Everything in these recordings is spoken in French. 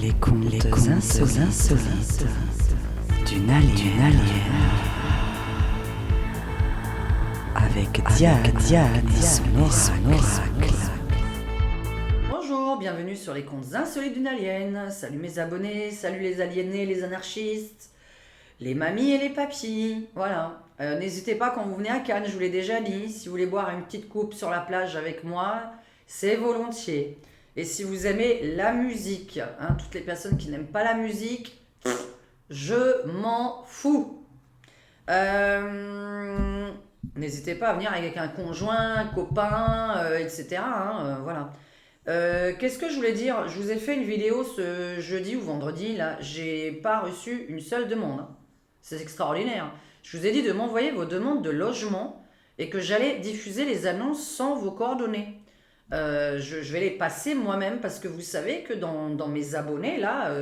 Les contes insolites d'une alien. Avec Diane et son oracle. Bonjour, bienvenue sur les contes insolites d'une alien. Salut mes abonnés, salut les aliénés, les anarchistes, les mamies et les papis. Voilà. N'hésitez pas quand vous venez à Cannes, je vous l'ai déjà dit, si vous voulez boire une petite coupe sur la plage avec moi, c'est volontiers. Et si vous aimez la musique, toutes les personnes qui n'aiment pas la musique, je m'en fous. N'hésitez pas à venir avec un conjoint, un copain, etc. Voilà. Qu'est-ce que je voulais dire? Je vous ai fait une vidéo ce jeudi ou vendredi, là. J'ai pas reçu une seule demande. C'est extraordinaire. Je vous ai dit de m'envoyer vos demandes de logement et que j'allais diffuser les annonces sans vos coordonnées. Je vais les passer moi-même parce que vous savez que dans mes abonnés, là,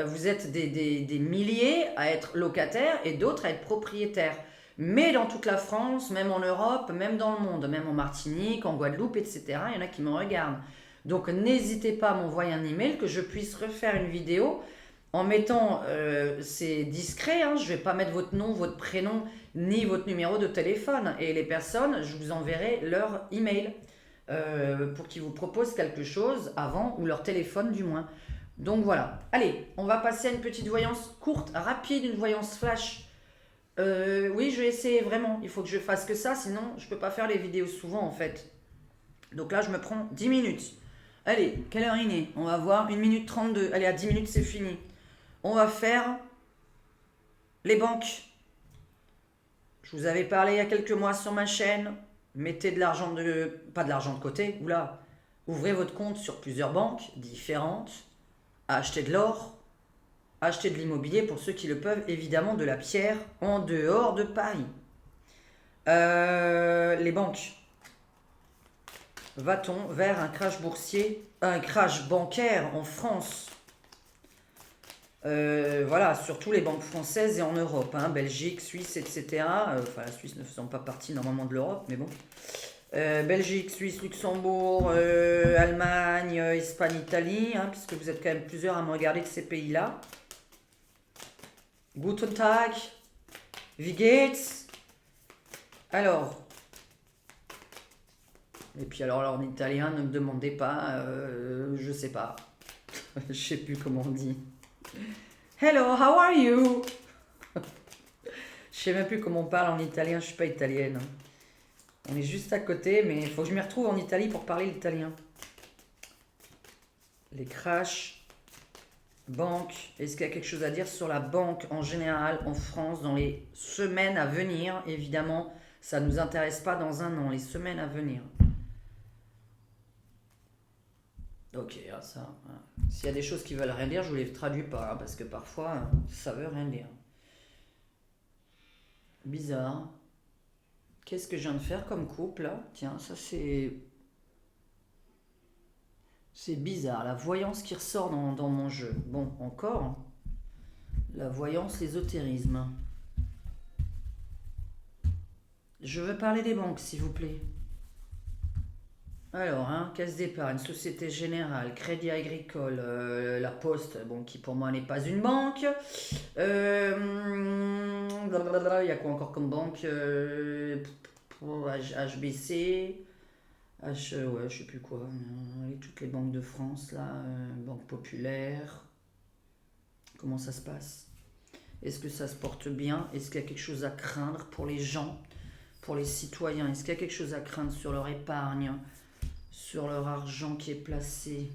vous êtes des milliers à être locataires et d'autres à être propriétaires. Mais dans toute la France, même en Europe, même dans le monde, même en Martinique, en Guadeloupe, etc., il y en a qui me regardent. Donc n'hésitez pas à m'envoyer un email que je puisse refaire une vidéo en mettant, c'est discret, je ne vais pas mettre votre nom, votre prénom, ni votre numéro de téléphone. Et les personnes, je vous enverrai leur email pour qu'ils vous proposent quelque chose avant, ou leur téléphone du moins. Donc voilà. Allez, on va passer à une petite voyance courte, rapide, une voyance flash. Oui, je vais essayer vraiment. Il faut que je fasse que ça, sinon je ne peux pas faire les vidéos souvent en fait. Donc là, je me prends 10 minutes. Allez, quelle heure il est? On va voir, 1 minute 32. Allez, à 10 minutes, c'est fini. On va faire les banques. Je vous avais parlé il y a quelques mois sur ma chaîne. Mettez de l'argent pas de l'argent de côté, oula. Ouvrez votre compte sur plusieurs banques différentes. Achetez de l'or. Achetez de l'immobilier pour ceux qui le peuvent, évidemment de la pierre en dehors de Paris. Les banques. Va-t-on vers un crash boursier, un crash bancaire en France? Voilà, surtout les banques françaises et en Europe, Belgique, Suisse, etc. Enfin, la Suisse ne faisant pas partie normalement de l'Europe, mais bon. Belgique, Suisse, Luxembourg, Allemagne, Espagne, Italie, puisque vous êtes quand même plusieurs à me regarder de ces pays-là. Guten Tag, wie geht's? Alors, et puis alors là en italien, ne me demandez pas, je sais pas, je sais plus comment on dit. Hello, how are you? Je sais même plus comment on parle en italien, je suis pas italienne. On est juste à côté, mais il faut que je m'y retrouve en Italie pour parler l'italien. Les crashs, banque. Est-ce qu'il y a quelque chose à dire sur la banque en général en France dans les semaines à venir? Évidemment, ça ne nous intéresse pas dans un an, les semaines à venir. Ok, ça. S'il y a des choses qui veulent rien dire, je vous les traduis pas, parce que parfois, ça veut rien dire. Bizarre. Qu'est-ce que je viens de faire comme couple là? Tiens, ça c'est... C'est bizarre, la voyance qui ressort dans mon jeu. Bon, encore. La voyance, l'ésotérisme. Je veux parler des banques, s'il vous plaît. Alors, caisse d'épargne, Société Générale, Crédit Agricole, La Poste, bon, qui pour moi n'est pas une banque. Il y a quoi encore comme banque? HBC, ouais, je sais plus quoi. Toutes les banques de France, là, Banque Populaire. Comment ça se passe? Est-ce que ça se porte bien? Est-ce qu'il y a quelque chose à craindre pour les gens, pour les citoyens? Est-ce qu'il y a quelque chose à craindre sur leur épargne, sur leur argent qui est placé?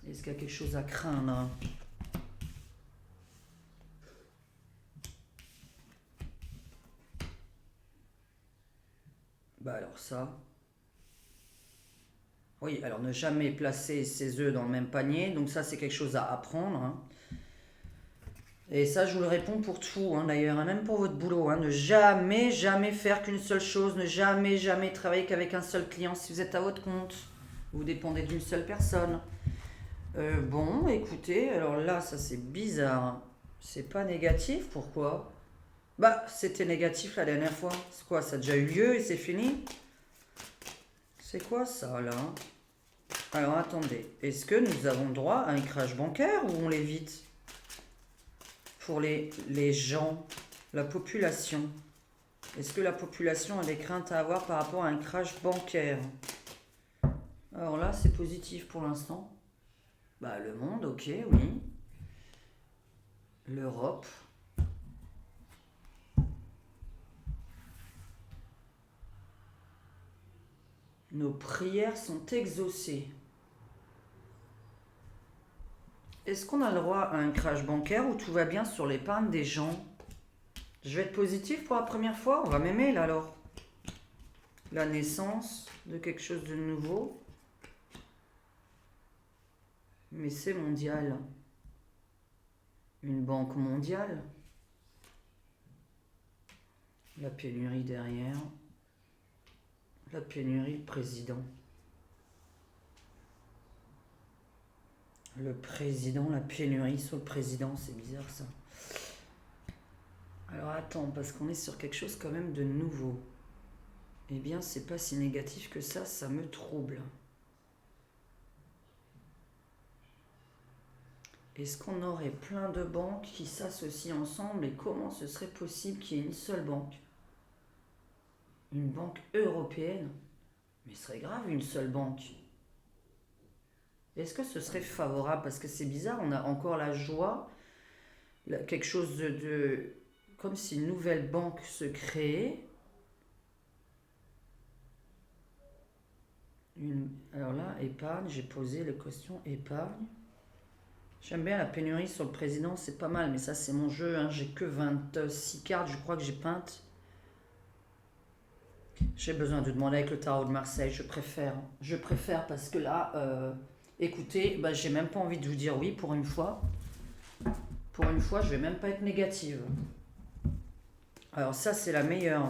Est-ce qu'il y a quelque chose à craindre? Bah alors ça. Oui, alors ne jamais placer ses œufs dans le même panier. Donc ça, c'est quelque chose à apprendre. Et ça, je vous le réponds pour tout, d'ailleurs, même pour votre boulot. Ne jamais, jamais faire qu'une seule chose. Ne jamais, jamais travailler qu'avec un seul client si vous êtes à votre compte. Vous dépendez d'une seule personne. Bon, écoutez, alors là, ça c'est bizarre. C'est pas négatif, pourquoi? Bah, c'était négatif la dernière fois. C'est quoi, ça a déjà eu lieu et c'est fini? C'est quoi ça, là? Alors attendez, est-ce que nous avons droit à un crash bancaire ou on l'évite? Pour les gens, la population. Est-ce que la population a des craintes à avoir par rapport à un crash bancaire? Alors là, c'est positif pour l'instant. Bah, le monde, ok, oui. L'Europe. Nos prières sont exaucées. Est-ce qu'on a le droit à un crash bancaire ou tout va bien sur l'épargne des gens? Je vais être positif pour la première fois. On va m'aimer là alors. La naissance de quelque chose de nouveau. Mais c'est mondial. Une banque mondiale. La pénurie derrière. La pénurie de président. Le président, la pénurie sur le président, c'est bizarre ça. Alors attends, parce qu'on est sur quelque chose quand même de nouveau. Eh bien, c'est pas si négatif que ça me trouble. Est-ce qu'on aurait plein de banques qui s'associent ensemble et comment ce serait possible qu'il y ait une seule banque? Une banque européenne? Mais ce serait grave une seule banque. Est-ce que ce serait favorable? Parce que c'est bizarre, on a encore la joie, quelque chose de comme si une nouvelle banque se créait. Alors là, épargne, j'ai posé les questions épargne. J'aime bien la pénurie sur le président, c'est pas mal, mais ça c'est mon jeu, hein. J'ai que 26 cartes, je crois que j'ai peintes. J'ai besoin de demander avec le tarot de Marseille, je préfère. Je préfère parce que là, écoutez, bah, j'ai même pas envie de vous dire oui pour une fois. Pour une fois, je vais même pas être négative. Alors ça c'est la meilleure.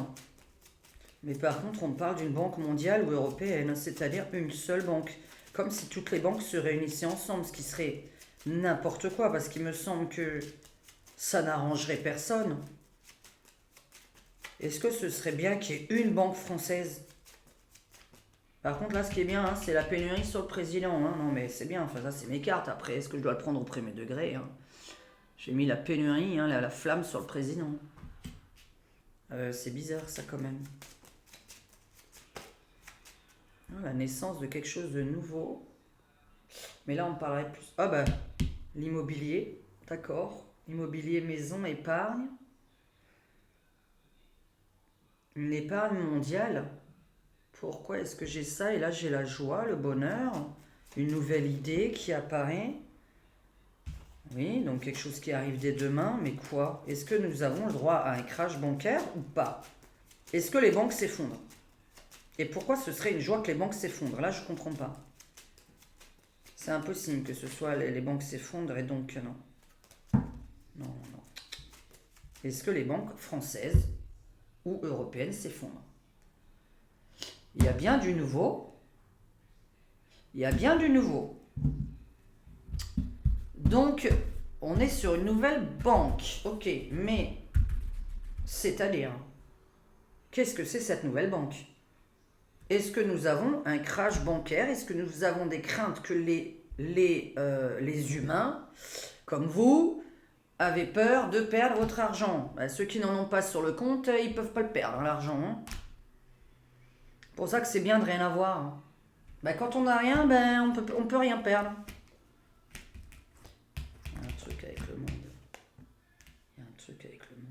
Mais par contre, on parle d'une banque mondiale ou européenne, c'est-à-dire une seule banque. Comme si toutes les banques se réunissaient ensemble, ce qui serait n'importe quoi, parce qu'il me semble que ça n'arrangerait personne. Est-ce que ce serait bien qu'il y ait une banque française? Par contre, là, ce qui est bien, hein, c'est la pénurie sur le président. Hein. Non, mais c'est bien, enfin, ça, c'est mes cartes. Après, est-ce que je dois le prendre au premier degré, hein? J'ai mis la pénurie, hein, la flamme sur le président. C'est bizarre, ça, quand même. La naissance de quelque chose de nouveau. Mais là, on parlerait plus... Ah bah, l'immobilier, d'accord. Immobilier, maison, épargne. Une épargne mondiale. Pourquoi est-ce que j'ai ça? Et là, j'ai la joie, le bonheur. Une nouvelle idée qui apparaît. Oui, donc quelque chose qui arrive dès demain. Mais quoi? Est-ce que nous avons le droit à un crash bancaire ou pas? Est-ce que les banques s'effondrent? Et pourquoi ce serait une joie que les banques s'effondrent? Là, je ne comprends pas. C'est impossible que ce soit les banques s'effondrent et donc non. Non, non. Est-ce que les banques françaises ou européennes s'effondrent? Il y a bien du nouveau. Il y a bien du nouveau. Donc, on est sur une nouvelle banque. Ok, mais c'est-à-dire, qu'est-ce que c'est cette nouvelle banque? Est-ce que nous avons un crash bancaire? Est-ce que nous avons des craintes que les humains, comme vous, avez peur de perdre votre argent? Bah, ceux qui n'en ont pas sur le compte, ils ne peuvent pas le perdre, l'argent. Hein. C'est pour ça que c'est bien de rien avoir. Bah, quand on n'a rien, ben, on peut rien perdre. Il y a un truc avec le monde. Il y a un truc avec le monde.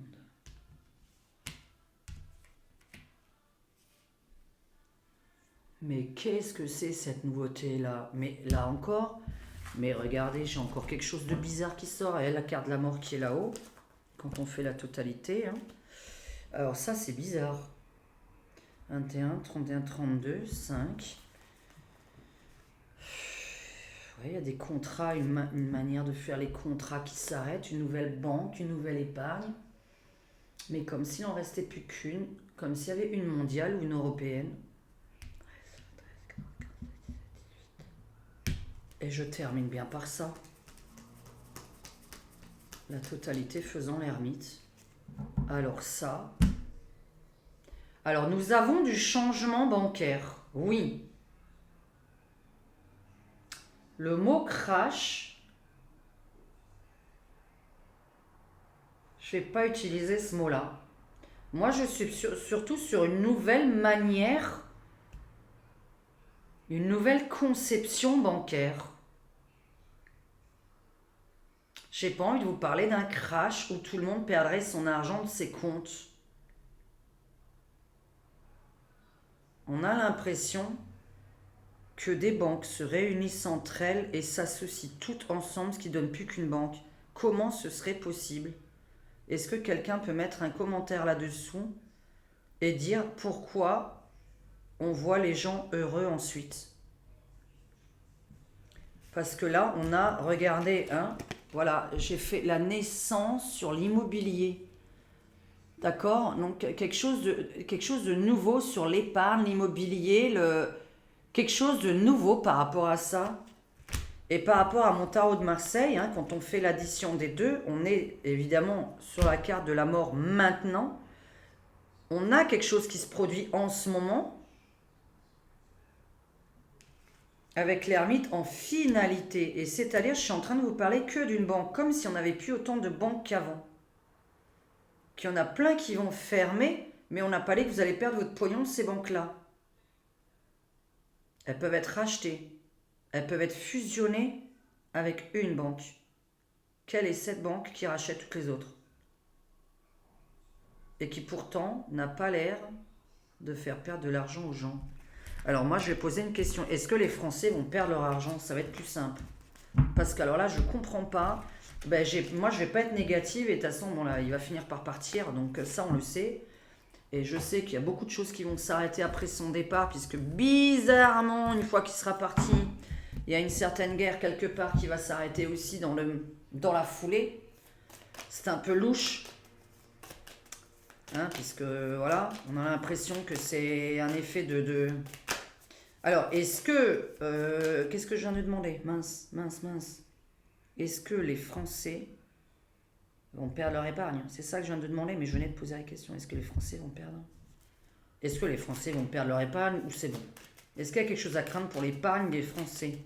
Mais qu'est-ce que c'est cette nouveauté-là? Mais là encore, mais regardez, j'ai encore quelque chose de bizarre qui sort. Et la carte de la mort qui est là-haut, quand on fait la totalité. Hein. Alors ça, c'est bizarre. 21, 31, 32, 5. Ouais, il y a des contrats, une manière de faire les contrats qui s'arrêtent, une nouvelle banque, une nouvelle épargne. Mais comme s'il n'en restait plus qu'une, comme s'il y avait une mondiale ou une européenne. Et je termine bien par ça. La totalité faisant l'ermite. Alors ça. Alors nous avons du changement bancaire. Oui. Le mot crash, je ne vais pas utiliser ce mot-là. Moi, je suis surtout sur une nouvelle manière, une nouvelle conception bancaire. J'ai pas envie de vous parler d'un crash où tout le monde perdrait son argent de ses comptes. On a l'impression que des banques se réunissent entre elles et s'associent toutes ensemble, ce qui donne plus qu'une banque. Comment ce serait possible? Est-ce que quelqu'un peut mettre un commentaire là-dessous et dire pourquoi on voit les gens heureux ensuite? Parce que là, on a regardé, hein, voilà, j'ai fait la naissance sur l'immobilier. D'accord? Donc quelque chose de nouveau sur l'épargne, l'immobilier, quelque chose de nouveau par rapport à ça. Et par rapport à mon tarot de Marseille, hein, quand on fait l'addition des deux, on est évidemment sur la carte de la mort maintenant. On a quelque chose qui se produit en ce moment avec l'ermite en finalité. Et c'est-à-dire, je suis en train de vous parler que d'une banque, comme si on n'avait plus autant de banques qu'avant. Qu'il y en a plein qui vont fermer, mais on n'a pas dit que vous allez perdre votre pognon de ces banques-là. Elles peuvent être rachetées. Elles peuvent être fusionnées avec une banque. Quelle est cette banque qui rachète toutes les autres? Et qui pourtant n'a pas l'air de faire perdre de l'argent aux gens. Alors moi je vais poser une question. Est-ce que les Français vont perdre leur argent? Ça va être plus simple. Parce qu'alors là je comprends pas. Moi je vais pas être négative et de toute façon bon, là, il va finir par partir. Donc ça on le sait. Et je sais qu'il y a beaucoup de choses qui vont s'arrêter après son départ. Puisque bizarrement une fois qu'il sera parti, il y a une certaine guerre quelque part qui va s'arrêter aussi dans la foulée. C'est un peu louche. Hein, puisque voilà, on a l'impression que c'est un effet de... Alors, est-ce que... qu'est-ce que je viens de demander? Mince. Est-ce que les Français vont perdre leur épargne? C'est ça que je viens de demander, mais je venais de poser la question. Est-ce que les Français vont perdre? Est-ce que les Français vont perdre leur épargne ou c'est bon? Est-ce qu'il y a quelque chose à craindre pour l'épargne des Français?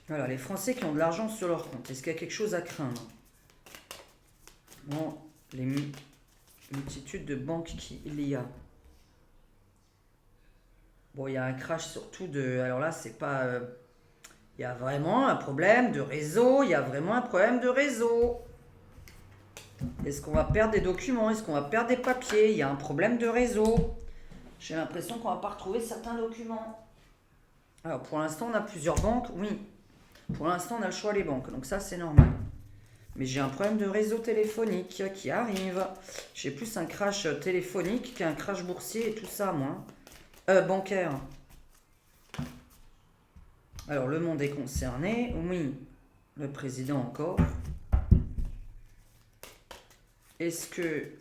Voilà, les Français qui ont de l'argent sur leur compte. Est-ce qu'il y a quelque chose à craindre? Bon, les multitudes de banques qu'il y a. Bon, il y a un crash surtout de... Alors là, c'est pas... il y a vraiment un problème de réseau. Est-ce qu'on va perdre des documents? Est-ce qu'on va perdre des papiers? Il y a un problème de réseau. J'ai l'impression qu'on va pas retrouver certains documents. Alors, pour l'instant, on a plusieurs banques. Oui. Pour l'instant, on a le choix des banques. Donc ça, c'est normal. Mais j'ai un problème de réseau téléphonique qui arrive. J'ai plus un crash téléphonique qu'un crash boursier et tout ça, moi. Bancaire. Alors, le monde est concerné. Oui, le président encore. Est-ce que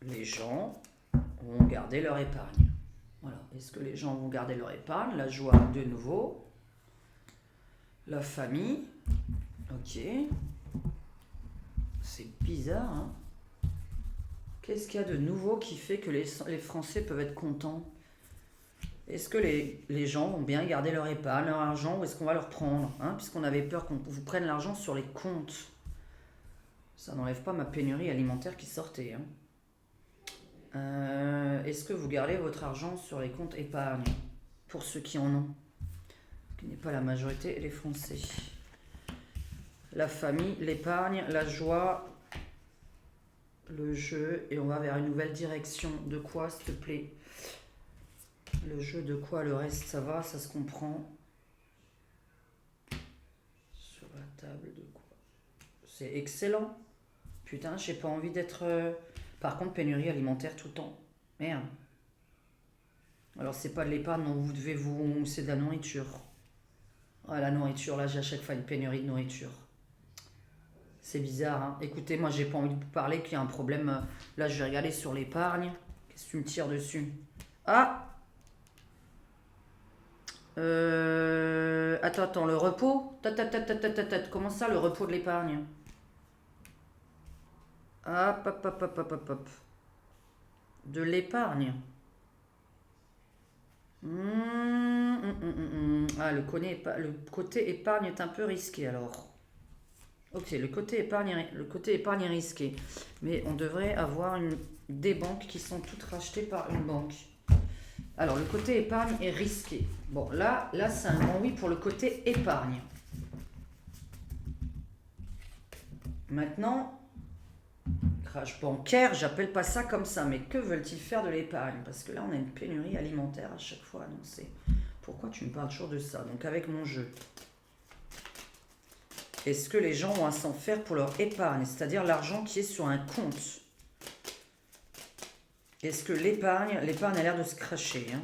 les gens vont garder leur épargne? Voilà. Est-ce que les gens vont garder leur épargne? La joie de nouveau. La famille. Ok. C'est bizarre, hein? Qu'est-ce qu'il y a de nouveau qui fait que les Français peuvent être contents? Est-ce que les gens vont bien garder leur épargne, leur argent, ou est-ce qu'on va leur prendre, hein? Puisqu'on avait peur qu'on vous prenne l'argent sur les comptes. Ça n'enlève pas ma pénurie alimentaire qui sortait, hein. Est-ce que vous gardez votre argent sur les comptes épargne? Pour ceux qui en ont. Ce qui n'est pas la majorité, les Français. La famille, l'épargne, la joie, le jeu, et on va vers une nouvelle direction. De quoi, s'il te plaît? Le jeu de quoi? Le reste, ça va, ça se comprend. Sur la table de quoi? C'est excellent. Putain, j'ai pas envie d'être... Par contre, pénurie alimentaire tout le temps. Merde. Alors, c'est pas de l'épargne dont vous devez vous... C'est de la nourriture. Ah, la nourriture, là, j'ai à chaque fois une pénurie de nourriture. C'est bizarre, hein. Écoutez, moi, j'ai pas envie de vous parler qu'il y a un problème. Là, je vais regarder sur l'épargne. Qu'est-ce que tu me tires dessus? Ah! Attends, le repos? Comment ça, le repos de l'épargne? Hop. De l'épargne. Ah, le côté épargne est un peu risqué alors. Ok, le côté épargne est risqué. Mais on devrait avoir des banques qui sont toutes rachetées par une banque. Alors, le côté épargne est risqué. Bon, là c'est un grand oui pour le côté épargne. Maintenant, crash bancaire, j'appelle pas ça comme ça, mais que veulent-ils faire de l'épargne? Parce que là, on a une pénurie alimentaire à chaque fois annoncée. Pourquoi tu me parles toujours de ça? Donc, avec mon jeu, est-ce que les gens vont s'en faire pour leur épargne, c'est-à-dire l'argent qui est sur un compte? Est-ce que l'épargne a l'air de se cracher, hein?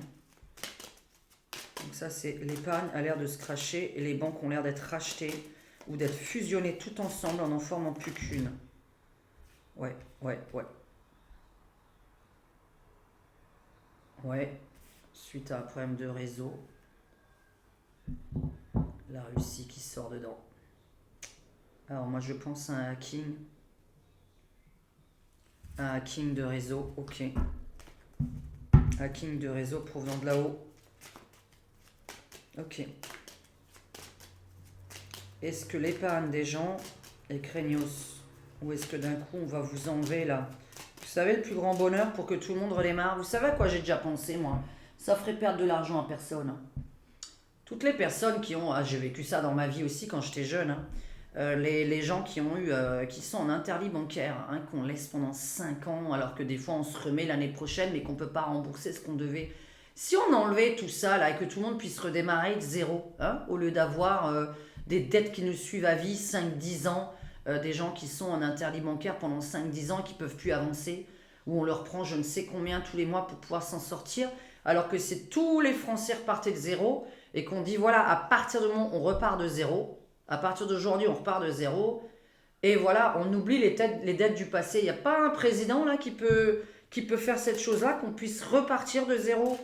Donc ça, c'est l'épargne a l'air de se cracher et les banques ont l'air d'être rachetées ou d'être fusionnées tout ensemble en n'en formant plus qu'une. Ouais. Ouais, suite à un problème de réseau. La Russie qui sort dedans. Alors moi je pense à un hacking. Un hacking de réseau, ok. Hacking de réseau provenant de là-haut. Ok. Est-ce que l'épargne des gens est craignos? Ou est-ce que d'un coup on va vous enlever là? Vous savez le plus grand bonheur pour que tout le monde redémarre? Vous savez à quoi j'ai déjà pensé moi? Ça ferait perdre de l'argent à personne. Toutes les personnes qui ont... Ah, j'ai vécu ça dans ma vie aussi quand j'étais jeune. Hein. Les gens qui ont eu, qui sont en interdit bancaire, hein, qu'on laisse pendant 5 ans, alors que des fois on se remet l'année prochaine, mais qu'on ne peut pas rembourser ce qu'on devait. Si on enlevait tout ça là et que tout le monde puisse redémarrer de zéro, hein, au lieu d'avoir des dettes qui nous suivent à vie, 5-10 ans, des gens qui sont en interdit bancaire pendant 5-10 ans et qui ne peuvent plus avancer, où on leur prend je ne sais combien tous les mois pour pouvoir s'en sortir, alors que c'est tous les Français repartaient de zéro et qu'on dit voilà, à partir du moment où on repart de zéro, à partir d'aujourd'hui, on repart de zéro. Et voilà, on oublie les dettes du passé. Il n'y a pas un président là qui peut faire cette chose-là, qu'on puisse repartir de zéro.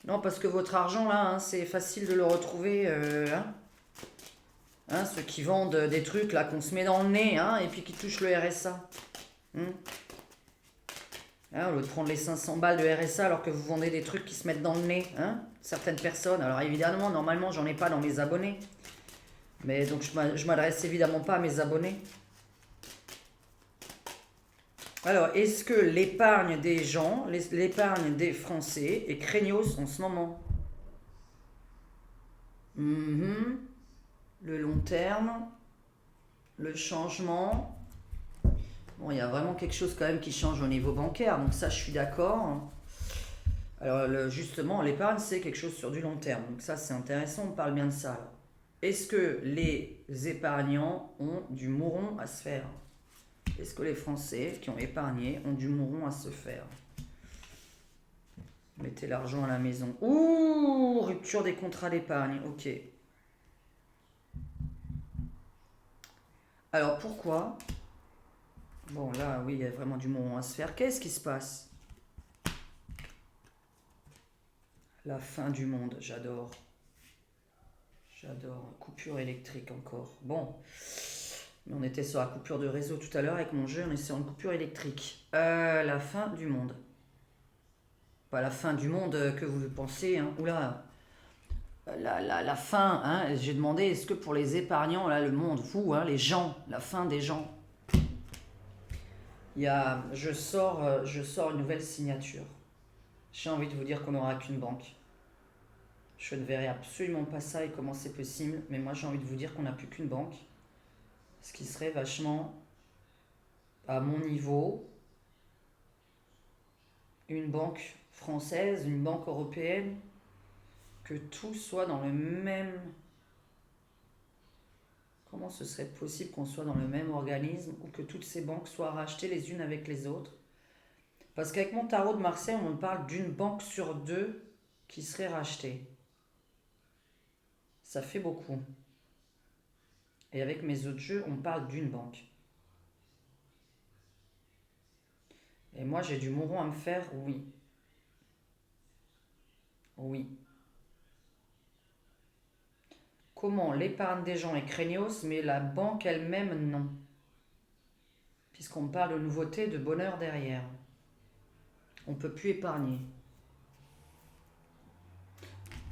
Non, parce que votre argent là, hein, c'est facile de le retrouver. Ceux qui vendent des trucs là qu'on se met dans le nez, hein, et puis qui touchent le RSA. Au lieu de prendre les 500 balles de RSA alors que vous vendez des trucs qui se mettent dans le nez, hein, certaines personnes. Alors évidemment, normalement, j'en ai pas dans mes abonnés. Mais donc je m'adresse évidemment pas à mes abonnés. Alors, est-ce que l'épargne des gens, l'épargne des Français est craignos en ce moment? Le long terme, le changement. Bon, il y a vraiment quelque chose quand même qui change au niveau bancaire, donc ça je suis d'accord. Alors justement, l'épargne c'est quelque chose sur du long terme, donc ça c'est intéressant, on parle bien de ça. Alors. Est-ce que les épargnants ont du mouron à se faire? Est-ce que les Français qui ont épargné ont du mouron à se faire? Mettez l'argent à la maison. Ouh, rupture des contrats d'épargne, ok. Alors pourquoi? Bon là, oui, il y a vraiment du mouron à se faire. Qu'est-ce qui se passe? La fin du monde, j'adore. J'adore. Coupure électrique encore. Bon. Mais on était sur la coupure de réseau tout à l'heure avec mon jeu, on est sur une coupure électrique. La fin du monde. Pas la fin du monde que vous pensez, hein. Oula. La fin, hein. J'ai demandé, est-ce que pour les épargnants, là, le monde, vous, hein, les gens, la fin des gens. Je sors une nouvelle signature. J'ai envie de vous dire qu'on n'aura qu'une banque. Je ne verrai absolument pas ça et comment c'est possible, mais moi j'ai envie de vous dire qu'on n'a plus qu'une banque. Ce qui serait vachement, à mon niveau, une banque française, une banque européenne, que tout soit dans le même... Comment ce serait possible qu'on soit dans le même organisme ou que toutes ces banques soient rachetées les unes avec les autres? Parce qu'avec mon tarot de Marseille, on me parle d'une banque sur 2 qui serait rachetée. Ça fait beaucoup. Et avec mes autres jeux, on parle d'une banque. Et moi, j'ai du mouron à me faire, oui. Oui. Comment l'épargne des gens est craignos, mais la banque elle-même, non. Puisqu'on me parle de nouveauté, de bonheur derrière. On ne peut plus épargner.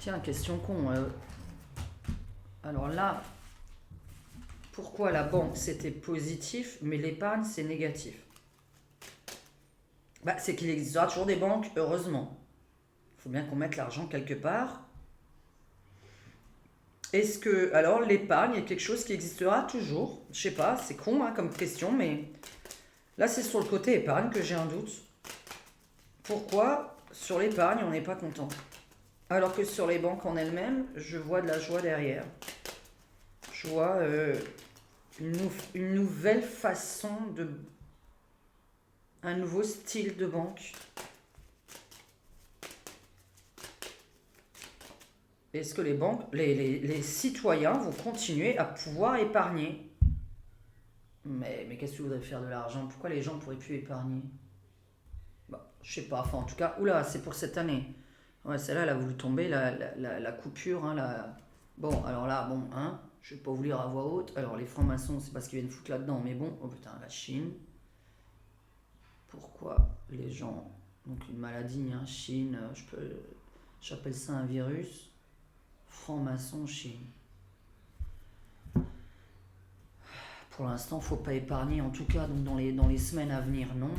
Tiens, question con. Alors là, pourquoi la banque c'était positif, mais l'épargne c'est négatif? Bah, c'est qu'il existera toujours des banques, heureusement. Il faut bien qu'on mette l'argent quelque part. Est-ce que, alors, l'épargne est quelque chose qui existera toujours? Je sais pas, c'est con hein, comme question, mais là c'est sur le côté épargne que j'ai un doute. Pourquoi sur l'épargne on n'est pas content? Alors que sur les banques en elles-mêmes, je vois de la joie derrière. Je vois une nouvelle façon de... un nouveau style de banque. Est-ce que les banques, les citoyens vont continuer à pouvoir épargner? Mais qu'est-ce que vous voudrez faire de l'argent? Pourquoi les gens ne pourraient plus épargner? Bah, je sais pas, enfin en tout cas, oula, c'est pour cette année. Ouais, celle-là, elle a voulu tomber, la coupure. Hein, bon, alors là, bon, hein, je vais pas vous lire à voix haute. Alors, les francs-maçons, c'est parce qu'ils viennent foutre là-dedans, mais bon, oh putain, la Chine. Pourquoi les gens. Donc, une maladie, hein, Chine, j'appelle ça un virus. Franc-maçon, Chine. Pour l'instant, faut pas épargner, en tout cas, donc dans les semaines à venir, non.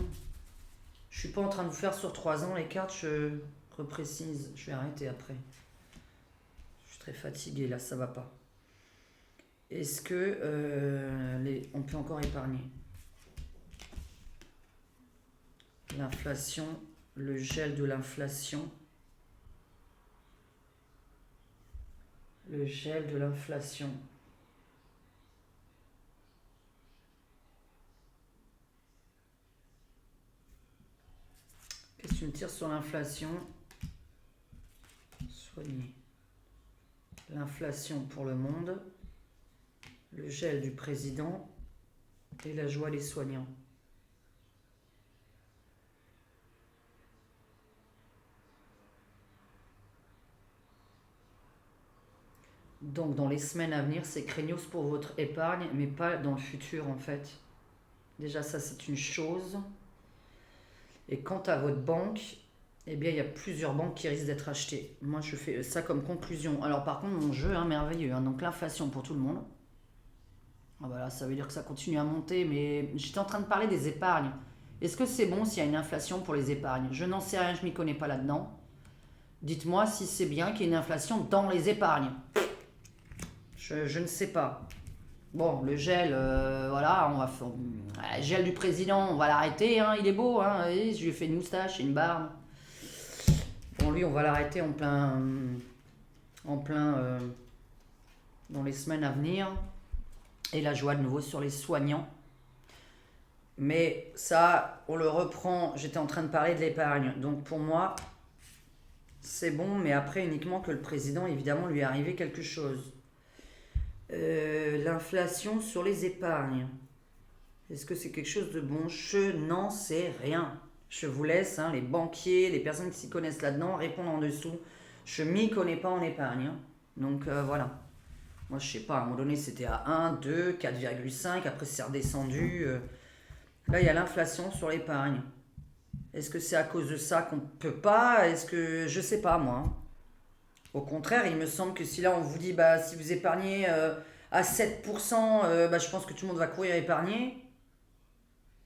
Je suis pas en train de vous faire sur 3 ans les cartes, je reprécise, je vais arrêter après. Je suis très fatigué là, ça va pas. Est-ce que on peut encore épargner? L'inflation, le gel de l'inflation. Le gel de l'inflation. Qu'est-ce que tu me tires sur l'inflation? Soigner. L'inflation pour le monde, le gel du président et la joie des soignants. Donc dans les semaines à venir, c'est craignos pour votre épargne, mais pas dans le futur en fait. Déjà ça c'est une chose. Et quant à votre banque, eh bien il y a plusieurs banques qui risquent d'être achetées. Moi je fais ça comme conclusion. Alors par contre mon jeu, hein, merveilleux, hein, donc l'inflation pour tout le monde. Ah bah là, ça veut dire que ça continue à monter, mais j'étais en train de parler des épargnes. Est-ce que c'est bon s'il y a une inflation pour les épargnes? Je n'en sais rien, je m'y connais pas là-dedans. Dites-moi si c'est bien qu'il y ait une inflation dans les épargnes. Je ne sais pas. Bon, le gel, voilà, on va faire... Le gel du président, on va l'arrêter, hein, il est beau, hein, voyez, je lui ai fait une moustache et une barbe. Bon, lui, on va l'arrêter en plein dans les semaines à venir. Et la joie de nouveau sur les soignants. Mais ça, on le reprend, j'étais en train de parler de l'épargne. Donc pour moi, c'est bon, mais après uniquement que le président, évidemment, lui est arrivé quelque chose. L'inflation sur les épargnes. Est-ce que c'est quelque chose de bon? Je n'en sais rien. Je vous laisse, hein, les banquiers, les personnes qui s'y connaissent là-dedans, répondre en dessous. Je m'y connais pas en épargne. Hein. Donc voilà. Moi, je sais pas, à un moment donné, c'était à 1, 2, 4,5, après c'est redescendu. Là, il y a l'inflation sur l'épargne. Est-ce que c'est à cause de ça qu'on peut pas? Est-ce que... Je sais pas, moi. Au contraire, il me semble que si là, on vous dit, bah, si vous épargnez à 7%, bah, je pense que tout le monde va courir épargner.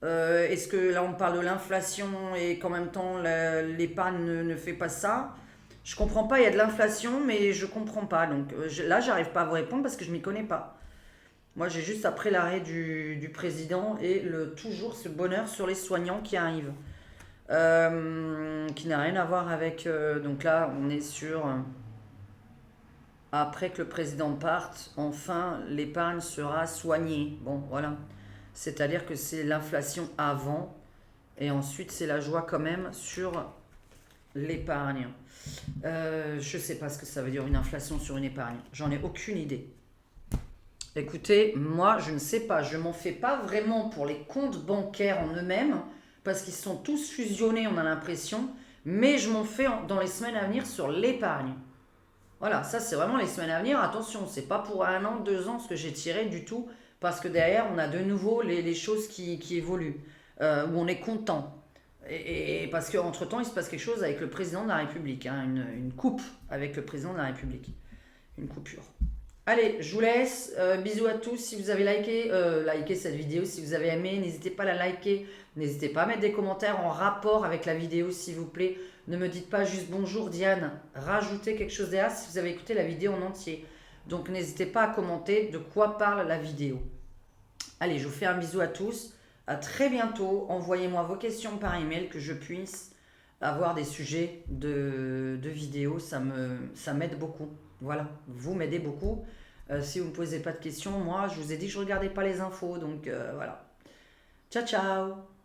Est-ce que là, on parle de l'inflation et qu'en même temps, l'épargne ne fait pas ça? Je comprends pas, il y a de l'inflation, mais je comprends pas. Donc là, j'arrive pas à vous répondre parce que je m'y connais pas. Moi, j'ai juste après l'arrêt du président et toujours ce bonheur sur les soignants qui arrive. Qui n'a rien à voir avec... donc là, on est sur... après que le président parte, enfin, l'épargne sera soignée. Bon, voilà. C'est-à-dire que c'est l'inflation avant et ensuite, c'est la joie quand même sur l'épargne. Je sais pas ce que ça veut dire une inflation sur une épargne. J'en ai aucune idée. Écoutez, moi je ne sais pas. Je m'en fais pas vraiment pour les comptes bancaires en eux-mêmes parce qu'ils sont tous fusionnés, on a l'impression. Mais je m'en fais dans les semaines à venir sur l'épargne. Voilà, ça c'est vraiment les semaines à venir. Attention, c'est pas pour 1 an, 2 ans ce que j'ai tiré du tout parce que derrière on a de nouveau les choses qui évoluent où on est content. Et parce qu'entre-temps, il se passe quelque chose avec le président de la République, hein, une coupe avec le président de la République, une coupure. Allez, je vous laisse. Bisous à tous. Si vous avez liké cette vidéo, si vous avez aimé, n'hésitez pas à la liker. N'hésitez pas à mettre des commentaires en rapport avec la vidéo, s'il vous plaît. Ne me dites pas juste bonjour Diane. Rajoutez quelque chose derrière si vous avez écouté la vidéo en entier. Donc n'hésitez pas à commenter de quoi parle la vidéo. Allez, je vous fais un bisou à tous. À très bientôt. Envoyez-moi vos questions par email que je puisse avoir des sujets de vidéos. Ça m'aide beaucoup. Voilà, vous m'aidez beaucoup. Si vous ne me posez pas de questions, moi, je vous ai dit que je ne regardais pas les infos. Donc voilà. Ciao, ciao.